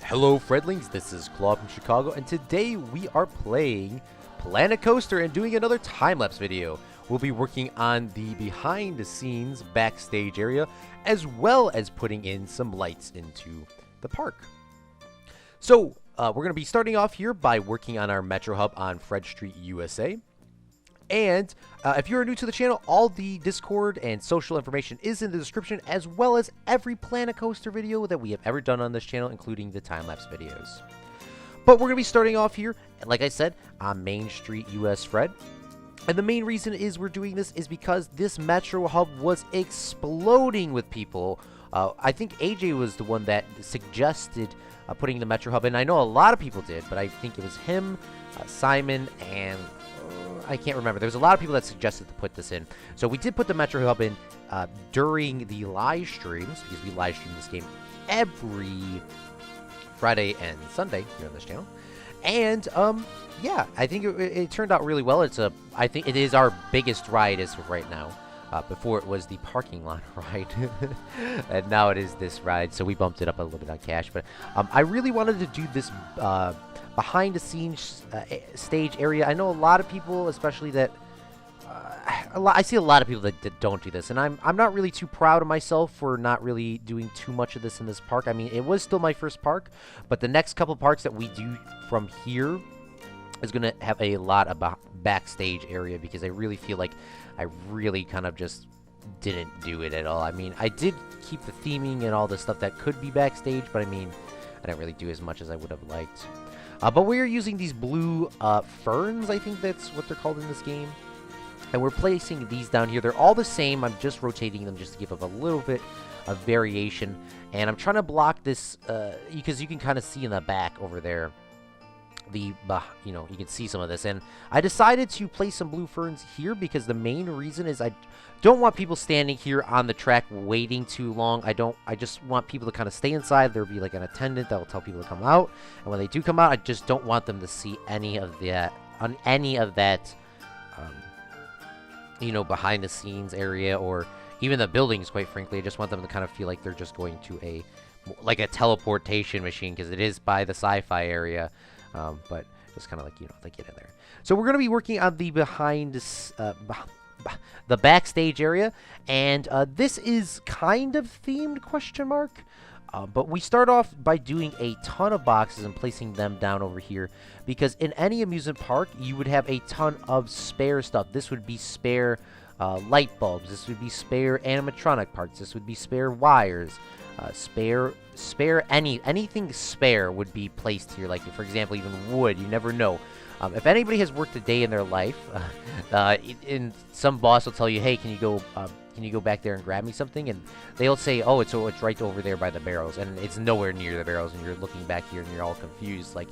Hello friendlings, this is Claude from Chicago, and today we are playing Planet Coaster and doing another time-lapse video. We'll be working on the behind-the-scenes backstage area, as well as putting in some lights into the park. So, we're going to be starting off here by working on our Metro Hub on Fred Street, USA. And if you're new to the channel, all the Discord and social information is in the description, as well as every Planet Coaster video that we have ever done on this channel, including the time-lapse videos. But we're going to be starting off here, like I said, on Main Street, US Fred. And the main reason is we're doing this is because this Metro Hub was exploding with people. I think AJ was the one that suggested putting the Metro Hub in. I know a lot of people did, but I think it was him, Simon, and I can't remember. There was a lot of people that suggested to put this in. So we did put the Metro Hub in during the live streams, because we live stream this game every Friday and Sunday here on this channel. And yeah, I think it turned out really well. I think it is our biggest ride as of right now. Before it was the parking lot ride, and now it is this ride. So we bumped it up a little bit on cash. But I really wanted to do this behind-the-scenes stage area. I know a lot of people, especially that I see a lot of people that don't do this, and I'm not really too proud of myself for not really doing too much of this in this park. I mean, it was still my first park, but the next couple parks that we do from here is going to have a lot of backstage area, because I really feel like I really kind of just didn't do it at all. I mean, I did keep the theming and all the stuff that could be backstage, but I mean, I didn't really do as much as I would have liked. But we're using these blue ferns, I think that's what they're called in this game. And we're placing these down here. They're all the same. I'm just rotating them just to give up a little bit of variation. And I'm trying to block this, because you can kind of see in the back over there, you can see some of this. And I decided to place some blue ferns here because the main reason is I don't want people standing here on the track waiting too long. I just want people to kind of stay inside. There'll be like an attendant that will tell people to come out, and when they do come out, I just don't want them to see any of that behind the scenes area, or even the buildings, quite frankly. I just want them to kind of feel like they're just going to a teleportation machine, because it is by the sci-fi area. But just kind of like, they get in there. So we're going to be working on the the backstage area, and this is kind of themed, question mark. But we start off by doing a ton of boxes and placing them down over here, because in any amusement park, you would have a ton of spare stuff. This would be spare light bulbs. This would be spare animatronic parts. This would be spare wires. Anything spare would be placed here. Like, for example, even wood. You never know. If anybody has worked a day in their life, some boss will tell you, "Hey, can you go back there and grab me something?" And they'll say, "Oh, it's right over there by the barrels," and it's nowhere near the barrels. And you're looking back here, and you're all confused, like,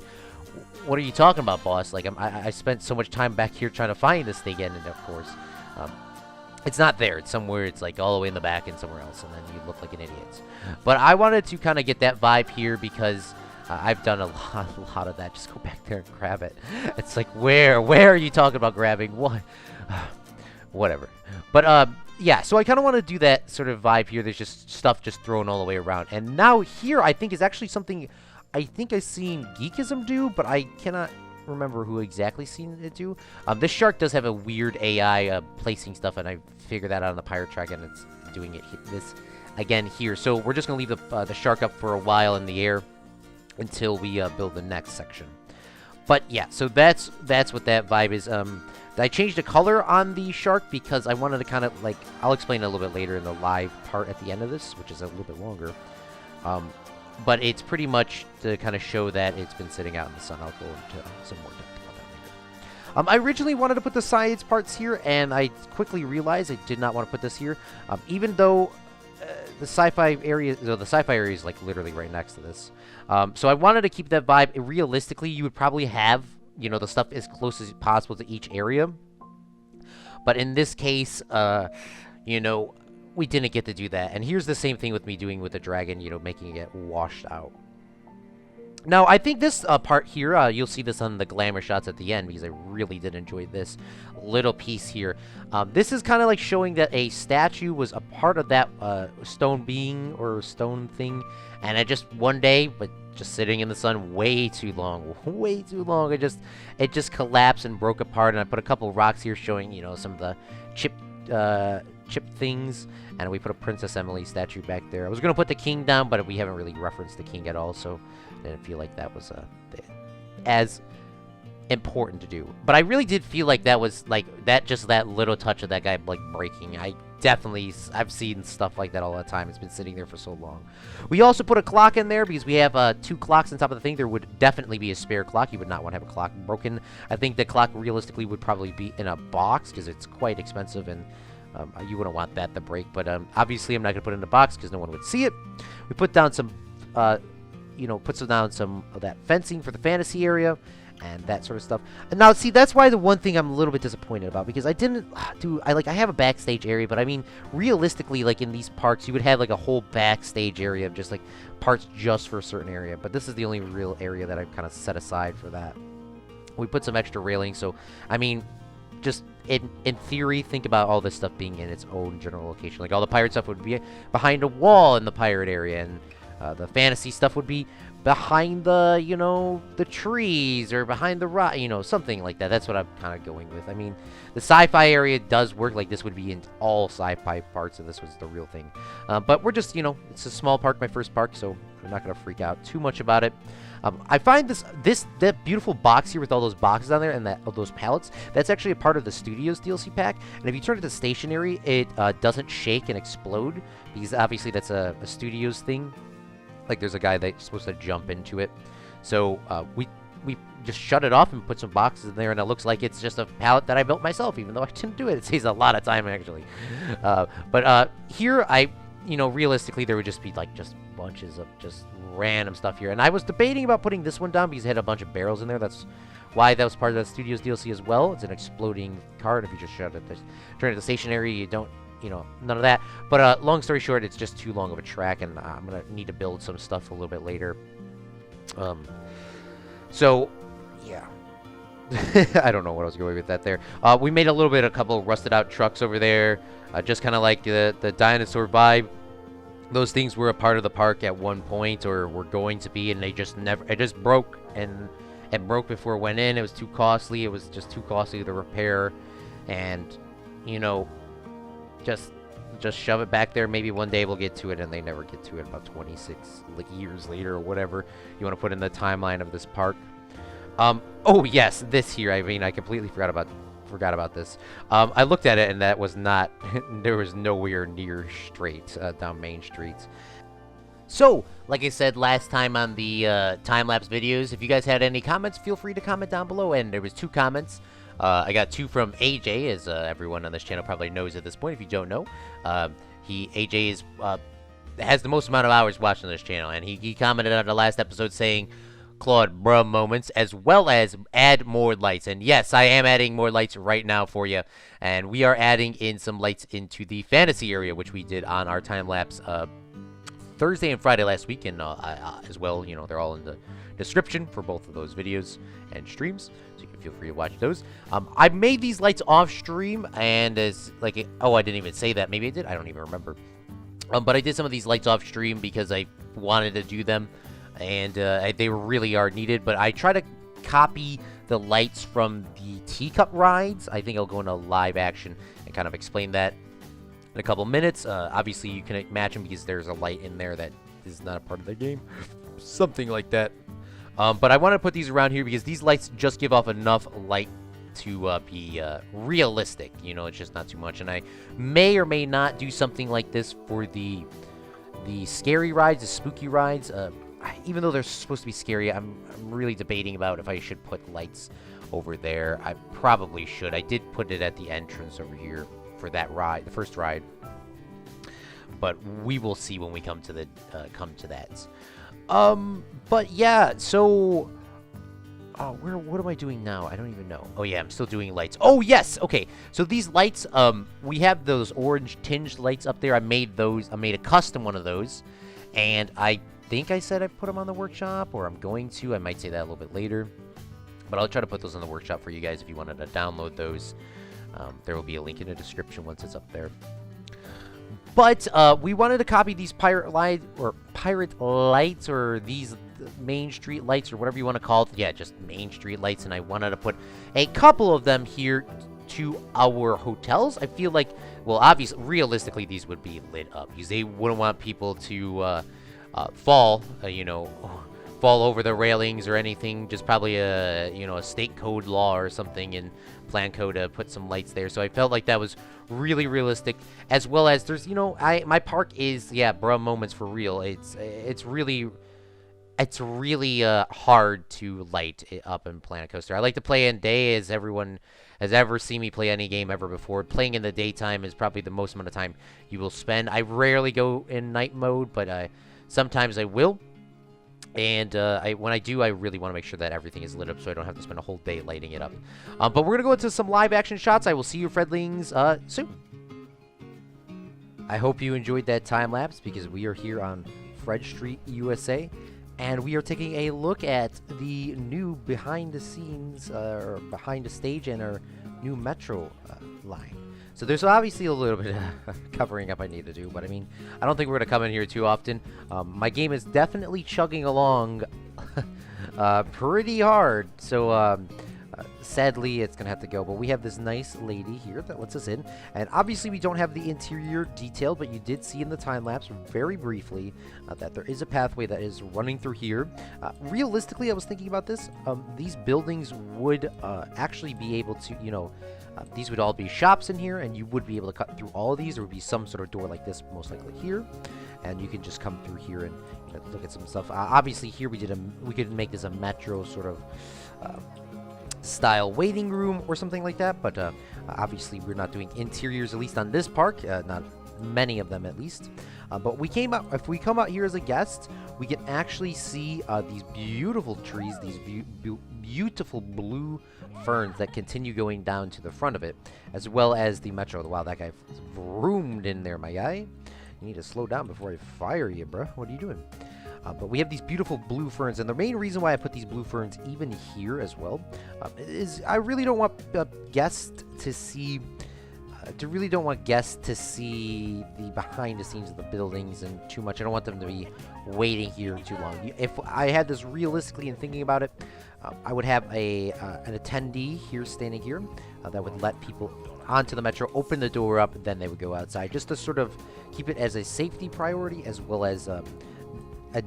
"What are you talking about, boss? Like, I spent so much time back here trying to find this thing," and of course, it's not there. It's somewhere. It's like all the way in the back and somewhere else, and then you look like an idiot. But I wanted to kind of get that vibe here, because I've done a lot of that. Just go back there and grab it. It's like, where are you talking about grabbing? What? Whatever. But yeah. So I kind of want to do that sort of vibe here. There's just stuff just thrown all the way around. And now here, I think is actually something I think I've seen Geekism do, but I cannot remember who exactly seen it do. This shark does have a weird AI placing stuff, and I figured that out on the pirate track, and it's doing this again here. So we're just gonna leave the shark up for a while in the air until we build the next section. But yeah, so that's what that vibe is. I changed the color on the shark because I wanted to kind of like, I'll explain a little bit later in the live part at the end of this, which is a little bit longer. But it's pretty much to kind of show that it's been sitting out in the sun. I'll go into some more depth about that later. I originally wanted to put the sides parts here, and I quickly realized I did not want to put this here. Even though the sci-fi area is like literally right next to this. So I wanted to keep that vibe. Realistically, you would probably have, the stuff as close as possible to each area. But in this case, we didn't get to do that. And here's the same thing with me doing with the dragon, making it washed out. Now, I think this part here, you'll see this on the glamour shots at the end, because I really did enjoy this little piece here. This is kind of like showing that a statue was a part of that stone being or stone thing, and I just one day, but just sitting in the sun way too long, way too long. It just collapsed and broke apart. And I put a couple rocks here showing, you know, some of the chip things, and we put a Princess Emily statue back there. I was gonna put the king down, but we haven't really referenced the king at all, so I didn't feel like that was as important to do. But I really did feel like that was like that little touch of that guy like breaking. I've seen stuff like that all the time. It's been sitting there for so long. We also put a clock in there because we have 2 clocks on top of the thing. There would definitely be a spare clock. You would not want to have a clock broken. I think the clock realistically would probably be in a box because it's quite expensive, and you wouldn't want that to break. But obviously I'm not going to put it in a box because no one would see it. We put down some, down some of that fencing for the fantasy area and that sort of stuff. And now, see, that's why the one thing I'm a little bit disappointed about, because I didn't do, I have a backstage area, but I mean, realistically, like in these parks, you would have like a whole backstage area of just like parts just for a certain area, but this is the only real area that I've kind of set aside for that. We put some extra railings, so, I mean, just in theory, think about all this stuff being in its own general location. Like all the pirate stuff would be behind a wall in the pirate area, and the fantasy stuff would be behind the, you know, the trees or behind the rock, you know, something like that. That's what I'm kind of going with. I mean, the sci-fi area does work. Like this would be in all sci-fi parts, and this was the real thing. But we're just, you know, it's a small park, my first park, so I'm not gonna freak out too much about it. I find that beautiful box here with all those boxes on there and those pallets, that's actually a part of the Studios DLC pack. And if you turn it to stationary, it doesn't shake and explode, because obviously that's a Studios thing. Like there's a guy that's supposed to jump into it. So we just shut it off and put some boxes in there, and it looks like it's just a pallet that I built myself, even though I didn't do it. It saves a lot of time, actually. But here, you know, realistically, there would just be like just bunches of just random stuff here. And I was debating about putting this one down because it had a bunch of barrels in there. That's why that was part of the Studios DLC as well. It's an exploding card. If you just turn it to stationary, you don't, you know, none of that. But long story short, it's just too long of a track, and I'm gonna need to build some stuff a little bit later. So yeah. I don't know what I was going with that there. We made a couple rusted out trucks over there, just kind of like the dinosaur vibe. Those things were a part of the park at one point, or were going to be, and it just broke, and it broke before it went in. It was too costly. It was just too costly to repair, and, you know, just shove it back there. Maybe one day we'll get to it, and they never get to it. About 26 years later, or whatever you want to put in the timeline of this park. Oh yes, this here. I mean, I completely forgot about this. I looked at it, and that was not. There was nowhere near straight down Main Street. So, like I said last time on the time-lapse videos, if you guys had any comments, feel free to comment down below. And there was 2 comments. I got 2 from AJ, as everyone on this channel probably knows at this point. If you don't know, AJ is has the most amount of hours watching this channel, and he commented on the last episode saying, "Claude, bruh moments," as well as add more lights. And yes, I am adding more lights right now for you. And we are adding in some lights into the fantasy area, which we did on our time-lapse Thursday and Friday last week, and as well, you know, they're all in the description for both of those videos and streams, so you can feel free to watch those. I made these lights off stream, and as like, oh, I didn't even say that. Maybe I did. I don't even remember. But I did some of these lights off stream because I wanted to do them, and they really are needed. But I try to copy the lights from the teacup rides. I think I'll go into live action and kind of explain that in a couple minutes. Obviously, you can match them because there's a light in there that is not a part of the game. Something like that. But I want to put these around here because these lights just give off enough light to be realistic. You know, it's just not too much. And I may or may not do something like this for the scary rides, the spooky rides. Even though they're supposed to be scary, I'm really debating about if I should put lights over there. I probably should. I did put it at the entrance over here for that ride, the first ride. But we will see when we come to the that. But yeah, so what am I doing now? I don't even know. Oh yeah, I'm still doing lights. Oh yes, okay. So these lights, we have those orange tinged lights up there. I made those. I made a custom one of those, and I think I said I put them on the workshop, or I'm going to. I might say that a little bit later, but I'll try to put those on the workshop for you guys if you wanted to download those. There will be a link in the description once it's up there. But we wanted to copy these pirate lights, or these main street lights or whatever you want to call it. Yeah, just main street lights, and I wanted to put a couple of them here to our hotels. I feel like, well, obviously, realistically, these would be lit up because they wouldn't want people to fall, fall over the railings or anything. Just probably a state code law or something in plan code to put some lights there. So I felt like that was really realistic, as well as there's, my park is, yeah, bruh moments for real. It's really hard to light it up in Planet Coaster. I like to play in day, as everyone has ever seen me play any game ever before. Playing in the daytime is probably the most amount of time you will spend. I rarely go in night mode, but sometimes I will. And when I do, I really want to make sure that everything is lit up so I don't have to spend a whole day lighting it up. But we're going to go into some live action shots. I will see you friendlings soon. I hope you enjoyed that time lapse, because we are here on Fred Street, USA. And we are taking a look at the new behind the scenes, or behind the stage, and our new metro line. So there's obviously a little bit of covering up I need to do, but I mean, I don't think we're going to come in here too often. My game is definitely chugging along pretty hard, so sadly it's going to have to go. But we have this nice lady here that lets us in, and obviously we don't have the interior detailed, but you did see in the time-lapse very briefly that there is a pathway that is running through here. Realistically, I was thinking about this. These buildings would actually be able to, these would all be shops in here, and you would be able to cut through all of these. There would be some sort of door like this, most likely here, and you can just come through here and look at some stuff. Obviously, here we could make this a metro sort of style waiting room or something like that. But obviously, we're not doing interiors, at least on this park. Not many of them, at least. But if we come out here as a guest, we can actually see these beautiful trees, these beautiful blue ferns that continue going down to the front of it, as well as the metro. Wow, that guy vroomed in there, my guy. You need to slow down before I fire you, bro. What are you doing? But we have these beautiful blue ferns, and the main reason why I put these blue ferns even here as well is I really don't want guests to see... don't want guests to see the behind the scenes of the buildings and too much. I don't want them to be waiting here too long. If I had this realistically and thinking about it, I would have an attendee here standing here that would let people onto the metro, open the door up, and then they would go outside, just to sort of keep it as a safety priority as well as a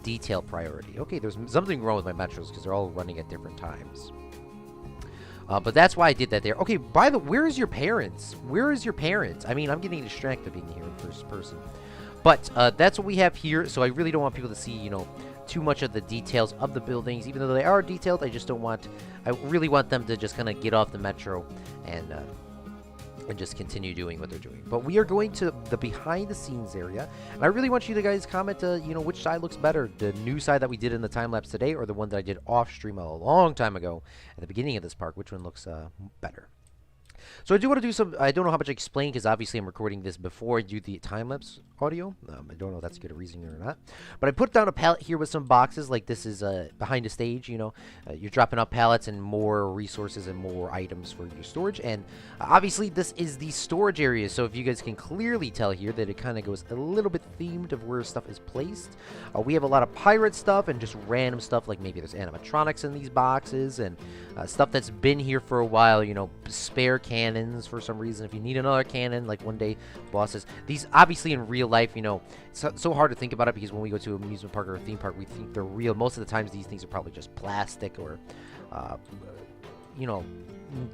detail priority. Okay, there's something wrong with my metros because they're all running at different times. But that's why I did that there. Okay, where is your parents? Where is your parents? I mean, I'm getting distracted being here in first person. But that's what we have here, so I really don't want people to see, too much of the details of the buildings. Even though they are detailed, I really want them to just kind of get off the metro and just continue doing what they're doing. But we are going to the behind-the-scenes area, and I really want you to guys comment, which side looks better, the new side that we did in the time-lapse today, or the one that I did off-stream a long time ago at the beginning of this park. Which one looks better? So I do want to do some, I don't know how much I explain, because obviously I'm recording this before I do the time-lapse audio. I don't know if that's a good reason or not. But I put down a pallet here with some boxes, like this is behind the stage, you're dropping out pallets and more resources and more items for your storage. And obviously this is the storage area, so if you guys can clearly tell here that it kind of goes a little bit themed of where stuff is placed. We have a lot of pirate stuff and just random stuff, like maybe there's animatronics in these boxes and stuff that's been here for a while, spare cannons for some reason. If you need another cannon, like one day bosses, these obviously in real life, it's so hard to think about it, because when we go to an amusement park or a theme park, we think they're real. Most of the times these things are probably just plastic or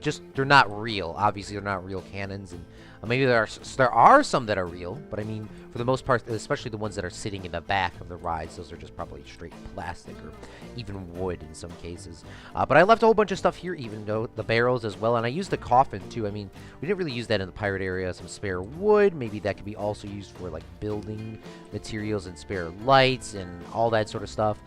just they're not real. Obviously they're not real cannons, and maybe there are some that are real, but I mean, for the most part, especially the ones that are sitting in the back of the rides, those are just probably straight plastic or even wood in some cases. But I left a whole bunch of stuff here, even though the barrels as well, and I used the coffin too. I mean, we didn't really use that in the pirate area. Some spare wood, maybe that could be also used for like building materials and spare lights and all that sort of stuff.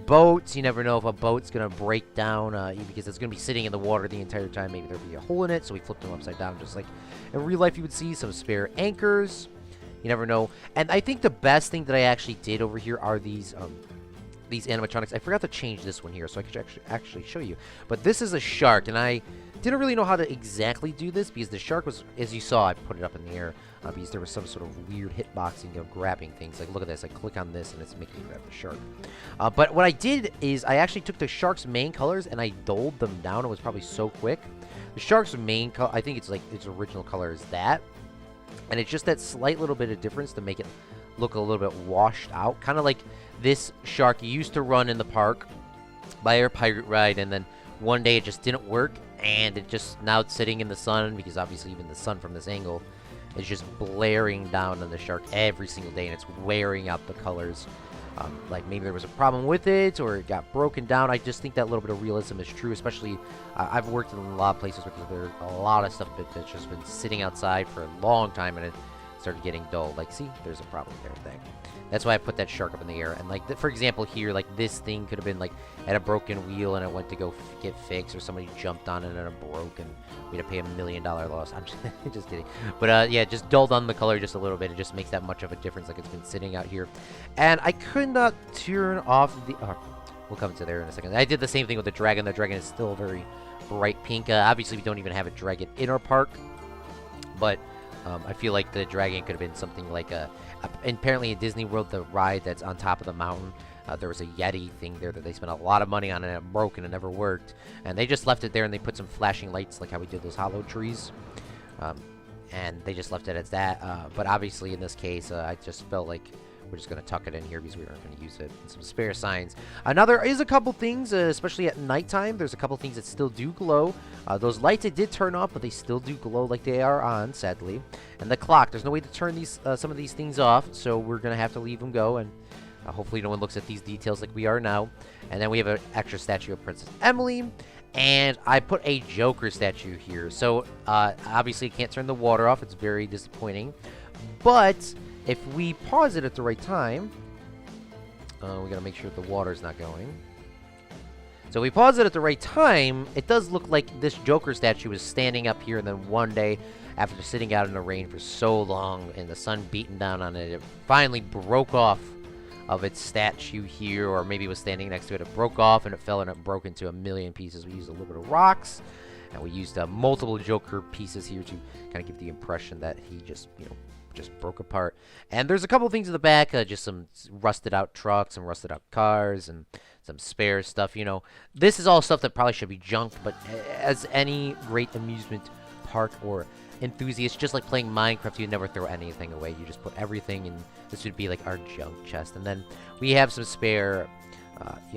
Boats, you never know if a boat's gonna break down because it's gonna be sitting in the water the entire time. Maybe there'll be a hole in it, so we flipped them upside down, just like in real life you would see. Some spare anchors, you never know. And I think the best thing that I actually did over here are these these animatronics. I forgot to change this one here, so I could actually show you. But this is a shark, and I didn't really know how to exactly do this because the shark was, as you saw, I put it up in the air because there was some sort of weird hitboxing of grabbing things. Like, look at this. I click on this, and it's making me grab the shark. But what I did is I actually took the shark's main colors, and I dulled them down. It was probably so quick. The shark's main color, I think it's like its original color is that. And it's just that slight little bit of difference to make it look a little bit washed out. Kind of like this shark used to run in the park by our pirate ride, and then one day it just didn't work, and it just, now it's sitting in the sun, because obviously even the sun from this angle is just blaring down on the shark every single day, and it's wearing out the colors. Like maybe there was a problem with it, or it got broken down. I just think that little bit of realism is true, especially I've worked in a lot of places where there's a lot of stuff that's just been sitting outside for a long time, and it started getting dull. Like, see, there's a problem there. That's why I put that shark up in the air. And like, for example, here, like this thing could have been like at a broken wheel, and it went to go get fixed, or somebody jumped on it and it broke, and we had to pay $1 million loss. I'm just kidding. But yeah, just dulled on the color just a little bit. It just makes that much of a difference. Like, it's been sitting out here, and I could not turn off the. We'll come to there in a second. I did the same thing with the dragon. The dragon is still very bright pink. Obviously, we don't even have a dragon in our park, but I feel like the dragon could have been something like and apparently in Disney World, the ride that's on top of the mountain, there was a Yeti thing there that they spent a lot of money on, and it broke and it never worked. And they just left it there, and they put some flashing lights like how we did those hollow trees. And they just left it as that. But obviously in this case, I just felt like we're just going to tuck it in here because we aren't going to use it. And some spare signs. Now, there is a couple things, especially at nighttime. There's a couple things that still do glow. Those lights I did turn off, but they still do glow like they are on, sadly. And the clock, there's no way to turn these some of these things off, so we're going to have to leave them go. And hopefully no one looks at these details like we are now. And then we have an extra statue of Princess Emily. And I put a Joker statue here. So, obviously, you can't turn the water off. It's very disappointing. But if we pause it at the right time, we got to make sure the water's not going. So if we pause it at the right time, it does look like this Joker statue is standing up here, and then one day, after sitting out in the rain for so long and the sun beating down on it, it finally broke off of its statue here, or maybe it was standing next to it. It broke off, and it fell, and it broke into a million pieces. We used a little bit of rocks, and we used multiple Joker pieces here to kind of give the impression that he just, just broke apart. And there's a couple things in the back, just some rusted out trucks, some rusted out cars, and some spare stuff. This is all stuff that probably should be junked, but as any great amusement park or enthusiast, just like playing Minecraft, you never throw anything away. You just put everything in. This would be like our junk chest. And then we have some spare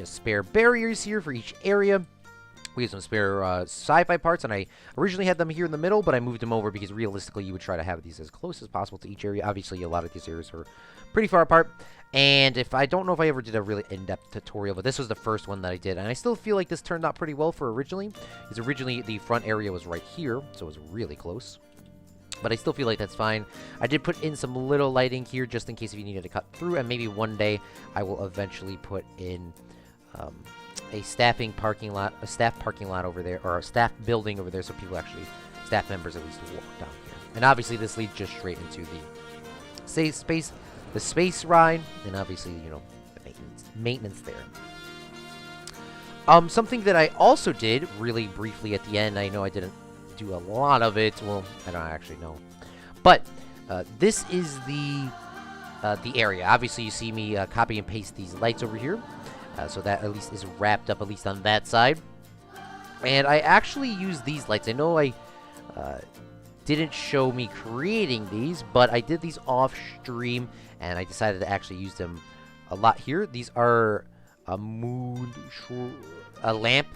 spare barriers here for each area. We have some spare sci-fi parts, and I originally had them here in the middle, but I moved them over because realistically you would try to have these as close as possible to each area. Obviously, a lot of these areas are pretty far apart. And I don't know if I ever did a really in-depth tutorial, but this was the first one that I did. And I still feel like this turned out pretty well for originally, because originally the front area was right here, so it was really close. But I still feel like that's fine. I did put in some little lighting here just in case if you needed to cut through, and maybe one day I will eventually put in a staff parking lot over there, or a staff building over there, so people staff members at least walk down here. And obviously this leads just straight into the space ride, and obviously, the maintenance there. Something that I also did really briefly at the end, I know I didn't do a lot of it, well, I don't actually know, but this is the area. Obviously you see me copy and paste these lights over here, so that at least is wrapped up, at least on that side. And I actually use these lights. I know I didn't show me creating these, but I did these off stream, and I decided to actually use them a lot here. These are a lamp,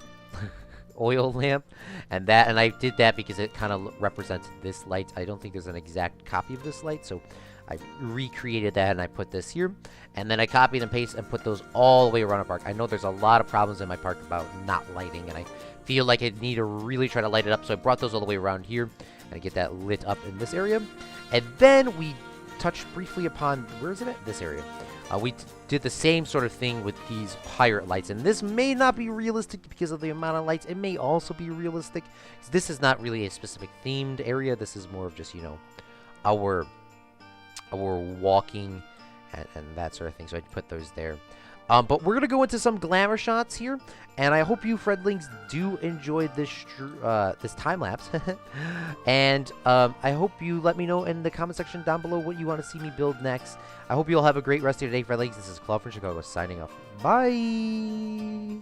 oil lamp, and I did that because it kind of represents this light. I don't think there's an exact copy of this light, so I recreated that, and I put this here, and then I copied and pasted and put those all the way around the park. I know there's a lot of problems in my park about not lighting, and I feel like I need to really try to light it up, so I brought those all the way around here, and I get that lit up in this area. And then we touched briefly upon, where is it at? This area. We did the same sort of thing with these pirate lights, and this may not be realistic because of the amount of lights. It may also be realistic, because this is not really a specific themed area. This is more of just, our walking and that sort of thing, so I put those there. But we're going to go into some glamour shots here. And I hope you Fredlings do enjoy this this time lapse. And I hope you let me know in the comment section down below what you want to see me build next. I hope you all have a great rest of your day, Fredlings. This is Claude from Chicago signing off. Bye!